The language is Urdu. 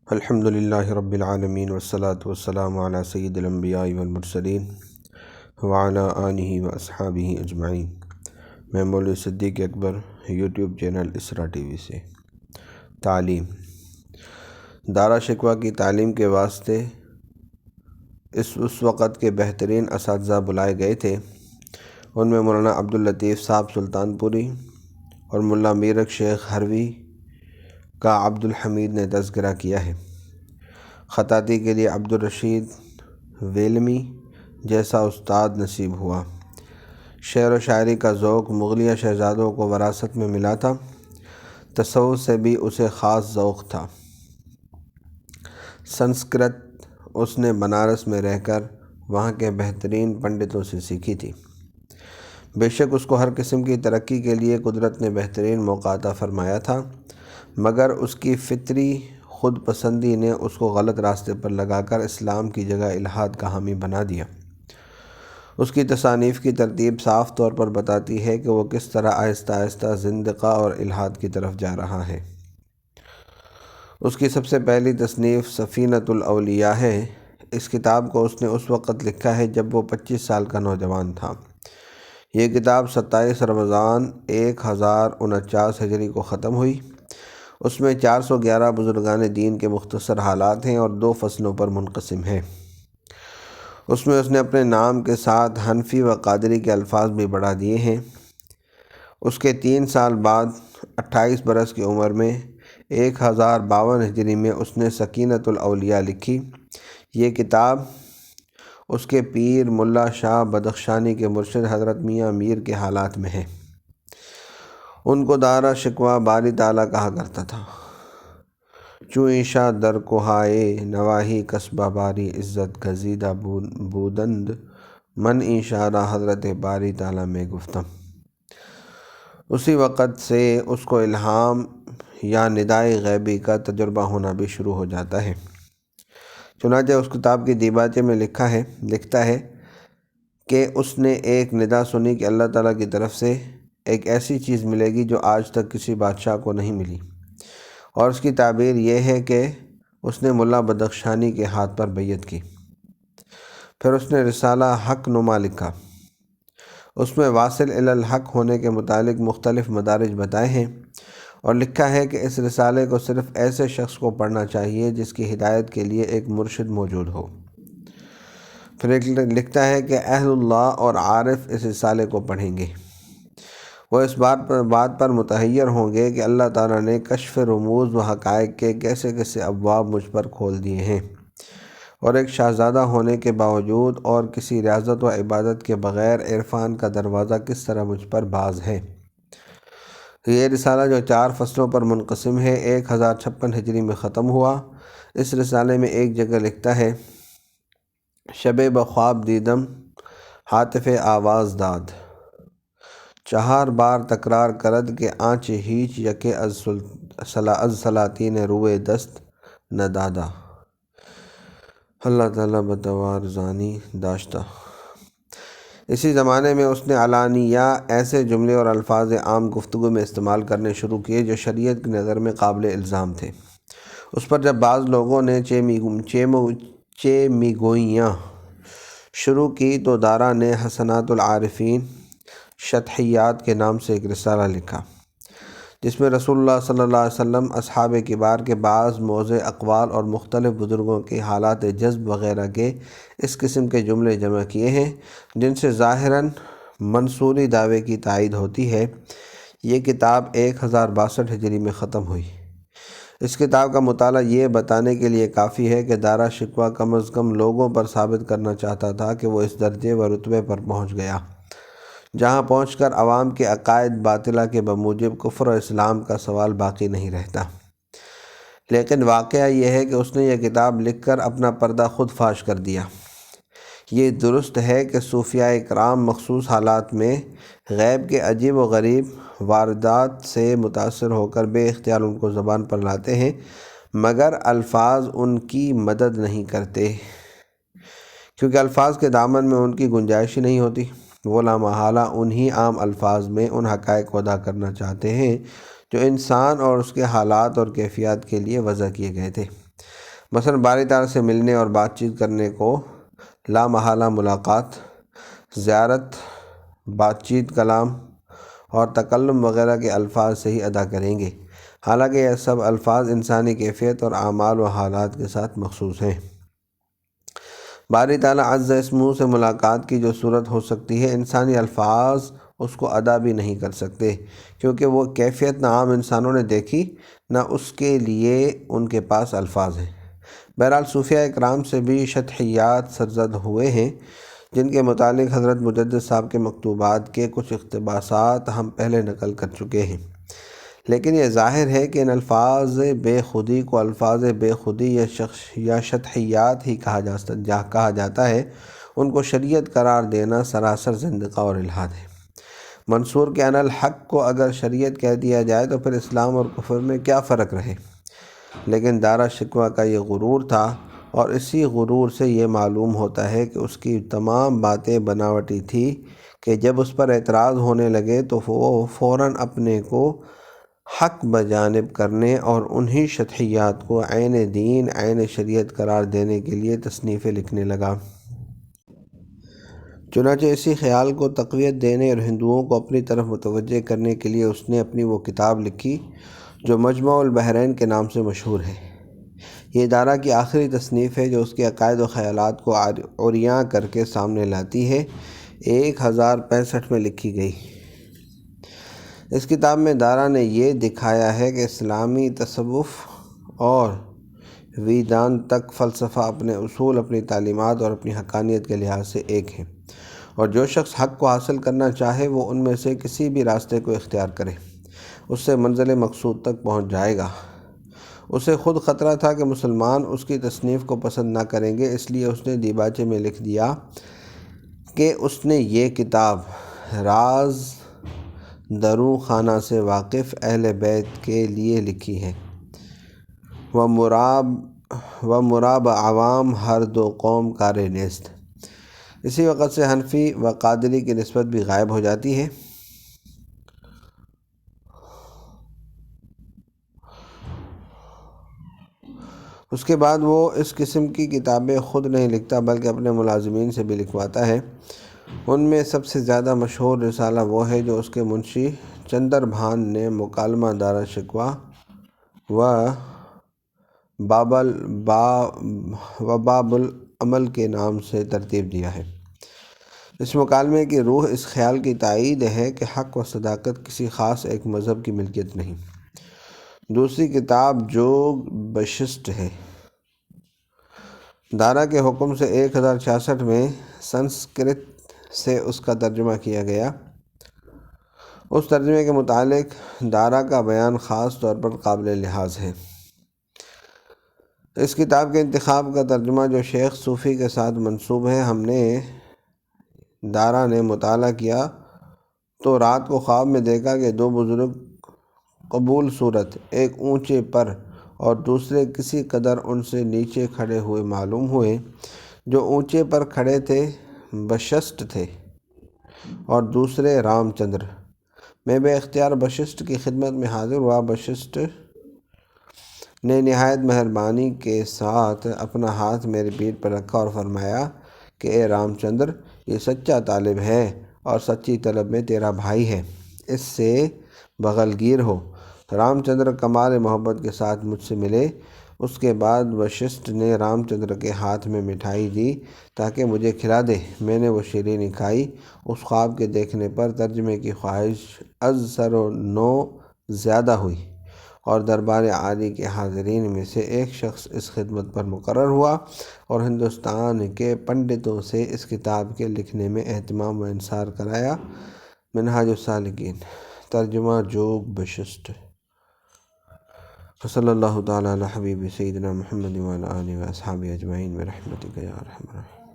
الحمد للہ رب العالمین والصلاة والسلام علی سید الانبیاء والمرسلین وعلی آلہ واصحابہ اجمعین۔ میں مولوی صدیق اکبر، یوٹیوب چینل اسرا ٹی وی سے۔ تعلیم دارا شکوہ کی تعلیم کے واسطے اس وقت کے بہترین اساتذہ بلائے گئے تھے۔ ان میں مولانا عبداللطیف صاحب سلطان پوری اور ملا میرک شیخ ہروی کا عبدالحمید نے تذکرہ کیا ہے۔ خطاطی کے لیے عبدالرشید ویلمی جیسا استاد نصیب ہوا۔ شعر و شاعری کا ذوق مغلیہ شہزادوں کو وراثت میں ملا تھا۔ تصوف سے بھی اسے خاص ذوق تھا۔ سنسکرت اس نے بنارس میں رہ کر وہاں کے بہترین پنڈتوں سے سیکھی تھی۔ بے شک اس کو ہر قسم کی ترقی کے لیے قدرت نے بہترین موقع عطا فرمایا تھا، مگر اس کی فطری خود پسندی نے اس کو غلط راستے پر لگا کر اسلام کی جگہ الحاد کا حامی بنا دیا۔ اس کی تصانیف کی ترتیب صاف طور پر بتاتی ہے کہ وہ کس طرح آہستہ آہستہ زندقہ اور الحاد کی طرف جا رہا ہے۔ اس کی سب سے پہلی تصنیف سفینۃ الاولیاء ہے۔ اس کتاب کو اس نے اس وقت لکھا ہے جب وہ 25 سال کا نوجوان تھا۔ یہ کتاب 27 رمضان 1049 ہجری کو ختم ہوئی۔ اس میں 411 بزرگان دین کے مختصر حالات ہیں اور 2 فصلوں پر منقسم ہے۔ اس میں اس نے اپنے نام کے ساتھ حنفی و قادری کے الفاظ بھی بڑھا دیے ہیں۔ اس کے 3 سال بعد 28 برس کی عمر میں 1052 ہجری میں اس نے سکینۃ الاولیاء لکھی۔ یہ کتاب اس کے پیر ملا شاہ بدخشانی کے مرشد حضرت میاں میر کے حالات میں ہے۔ ان کو دارا شکوہ باری تعالیٰ کہا کرتا تھا۔ چوں عیشا در کوہائے نواحی قصبہ باری عزت گزیدہ بودند من اشارہ حضرت باری تعالیٰ میں گفتم۔ اسی وقت سے اس کو الہام یا ندائے غیبی کا تجربہ ہونا بھی شروع ہو جاتا ہے۔ چنانچہ اس کتاب کی دیباچے میں لکھتا ہے کہ اس نے ایک ندا سنی کہ اللہ تعالیٰ کی طرف سے ایک ایسی چیز ملے گی جو آج تک کسی بادشاہ کو نہیں ملی، اور اس کی تعبیر یہ ہے کہ اس نے ملا بدخشانی کے ہاتھ پر بیعت کی۔ پھر اس نے رسالہ حق نما لکھا۔ اس میں واصل الی الحق ہونے کے متعلق مختلف مدارج بتائے ہیں، اور لکھا ہے کہ اس رسالے کو صرف ایسے شخص کو پڑھنا چاہیے جس کی ہدایت کے لیے ایک مرشد موجود ہو۔ پھر لکھتا ہے کہ اہل اللہ اور عارف اس رسالے کو پڑھیں گے۔ وہ اس بات پر متحیر ہوں گے کہ اللہ تعالیٰ نے کشف رموز و حقائق کے کیسے کیسے ابواب مجھ پر کھول دیے ہیں، اور ایک شہزادہ ہونے کے باوجود اور کسی ریاضت و عبادت کے بغیر عرفان کا دروازہ کس طرح مجھ پر باز ہے۔ یہ رسالہ جو 4 فصلوں پر منقسم ہے 1056 ہجری میں ختم ہوا۔ اس رسالے میں ایک جگہ لکھتا ہے: شب بخواب دیدم ہاتف آواز داد، 4 بار تکرار کرد کہ آنچ ہیچ یکے از سلاطین روئے دست نہ دادا۔ اللہ تعالیٰ بتوار زانی داشتہ۔ اسی زمانے میں اس نے علانیہ ایسے جملے اور الفاظ عام گفتگو میں استعمال کرنے شروع کیے جو شریعت کی نظر میں قابل الزام تھے۔ اس پر جب بعض لوگوں نے چیمیگوئیاں شروع کی تو دارا نے حسنات العارفین شطحیات کے نام سے ایک رسالہ لکھا، جس میں رسول اللہ صلی اللہ علیہ وسلم، اصحاب کبار کے بعض موضع اقوال اور مختلف بزرگوں کے حالات جذب وغیرہ کے اس قسم کے جملے جمع کیے ہیں جن سے ظاہراً منصوری دعوے کی تائید ہوتی ہے۔ یہ کتاب 1062 ہجری میں ختم ہوئی۔ اس کتاب کا مطالعہ یہ بتانے کے لیے کافی ہے کہ دارا شکوہ کم از کم لوگوں پر ثابت کرنا چاہتا تھا کہ وہ اس درجے و رتبے پر پہنچ گیا جہاں پہنچ کر عوام کے عقائد باطلہ کے بموجب کفر و اسلام کا سوال باقی نہیں رہتا۔ لیکن واقعہ یہ ہے کہ اس نے یہ کتاب لکھ کر اپنا پردہ خود فاش کر دیا۔ یہ درست ہے کہ صوفیاء کرام مخصوص حالات میں غیب کے عجیب و غریب واردات سے متاثر ہو کر بے اختیار ان کو زبان پر لاتے ہیں، مگر الفاظ ان کی مدد نہیں کرتے، کیونکہ الفاظ کے دامن میں ان کی گنجائش ہی نہیں ہوتی۔ وہ لامحالہ انہی عام الفاظ میں ان حقائق کو ادا کرنا چاہتے ہیں جو انسان اور اس کے حالات اور کیفیات کے لیے وضع کیے گئے تھے۔ مثلا باری تعالیٰ سے ملنے اور بات چیت کرنے کو لا محالہ ملاقات، زیارت، بات چیت، کلام اور تکلم وغیرہ کے الفاظ سے ہی ادا کریں گے، حالانکہ یہ سب الفاظ انسانی کیفیت اور اعمال و حالات کے ساتھ مخصوص ہیں۔ باری تعالیٰ عز اسمہ سے ملاقات کی جو صورت ہو سکتی ہے، انسانی الفاظ اس کو ادا بھی نہیں کر سکتے، کیونکہ وہ کیفیت نہ عام انسانوں نے دیکھی نہ اس کے لیے ان کے پاس الفاظ ہیں۔ بہرحال صوفیہ اکرام سے بھی شطحیات سرزد ہوئے ہیں، جن کے متعلق حضرت مجدد صاحب کے مکتوبات کے کچھ اقتباسات ہم پہلے نقل کر چکے ہیں، لیکن یہ ظاہر ہے کہ ان الفاظ بے خودی کو الفاظ بے خودی یا شطحیات ہی کہا جاتا ہے۔ ان کو شریعت قرار دینا سراسر زندقہ اور الحاد ہے۔ منصور کے انا الحق کو اگر شریعت کہہ دیا جائے تو پھر اسلام اور کفر میں کیا فرق رہے؟ لیکن دارا شکوہ کا یہ غرور تھا، اور اسی غرور سے یہ معلوم ہوتا ہے کہ اس کی تمام باتیں بناوٹی تھی کہ جب اس پر اعتراض ہونے لگے تو وہ فوراً اپنے کو حق بجانب کرنے اور انہی شطحیات کو عین دین، عین شریعت قرار دینے کے لیے تصنیفیں لکھنے لگا۔ چنانچہ اسی خیال کو تقویت دینے اور ہندوؤں کو اپنی طرف متوجہ کرنے کے لیے اس نے اپنی وہ کتاب لکھی جو مجمع البحرین کے نام سے مشہور ہے۔ یہ دارا کی آخری تصنیف ہے جو اس کے عقائد و خیالات کو عریاں کر کے سامنے لاتی ہے۔ 1065 میں لکھی گئی۔ اس کتاب میں دارا نے یہ دکھایا ہے کہ اسلامی تصوف اور ویدانتک فلسفہ اپنے اصول، اپنی تعلیمات اور اپنی حقانیت کے لحاظ سے ایک ہیں، اور جو شخص حق کو حاصل کرنا چاہے وہ ان میں سے کسی بھی راستے کو اختیار کرے، اس سے منزل مقصود تک پہنچ جائے گا۔ اسے خود خطرہ تھا کہ مسلمان اس کی تصنیف کو پسند نہ کریں گے، اس لیے اس نے دیباچے میں لکھ دیا کہ اس نے یہ کتاب راز دروں خانہ سے واقف اہل بیت کے لیے لکھی ہے، و مراب عوام ہر دو قوم کار نیست۔ اسی وقت سے حنفی و قادری کی نسبت بھی غائب ہو جاتی ہے۔ اس کے بعد وہ اس قسم کی کتابیں خود نہیں لکھتا بلکہ اپنے ملازمین سے بھی لکھواتا ہے۔ ان میں سب سے زیادہ مشہور رسالہ وہ ہے جو اس کے منشی چندر بھان نے مکالمہ دارا شکوہ و باب العمل کے نام سے ترتیب دیا ہے۔ اس مکالمے کی روح اس خیال کی تائید ہے کہ حق و صداقت کسی خاص ایک مذہب کی ملکیت نہیں۔ دوسری کتاب جوگ بشسٹ ہے۔ دارا کے حکم سے 1066 میں سنسکرت سے اس کا ترجمہ کیا گیا۔ اس ترجمے کے متعلق دارا کا بیان خاص طور پر قابل لحاظ ہے۔ اس کتاب کے انتخاب کا ترجمہ جو شیخ صوفی کے ساتھ منسوب ہے، دارا نے مطالعہ کیا تو رات کو خواب میں دیکھا کہ دو بزرگ قبول صورت، ایک اونچے پر اور دوسرے کسی قدر ان سے نیچے کھڑے ہوئے معلوم ہوئے۔ جو اونچے پر کھڑے تھے بشسٹ تھے اور دوسرے رام چندر۔ میں بے اختیار بشسٹ کی خدمت میں حاضر ہوا۔ بشسٹ نے نہایت مہربانی کے ساتھ اپنا ہاتھ میرے پیٹھ پر رکھا اور فرمایا کہ اے رام چندر، یہ سچا طالب ہے اور سچی طلب میں تیرا بھائی ہے، اس سے بغل گیر ہو۔ رام چندر کمال محبت کے ساتھ مجھ سے ملے۔ اس کے بعد وششٹھ نے رام چندر کے ہاتھ میں مٹھائی دی تاکہ مجھے کھلا دے۔ میں نے وہ شیرینی کھائی۔ اس خواب کے دیکھنے پر ترجمے کی خواہش از سر و نو زیادہ ہوئی، اور دربار عالی کے حاضرین میں سے ایک شخص اس خدمت پر مقرر ہوا اور ہندوستان کے پنڈتوں سے اس کتاب کے لکھنے میں اہتمام و انصار کرایا۔ منہاج السالکین، ترجمہ جوگ بشسٹ۔ صلی اللہ تعالیٰ علی حبیب سیدنا محمد وعلی آلہ و اصحابہ اجمعین برحمتک یا ارحم الراحمین۔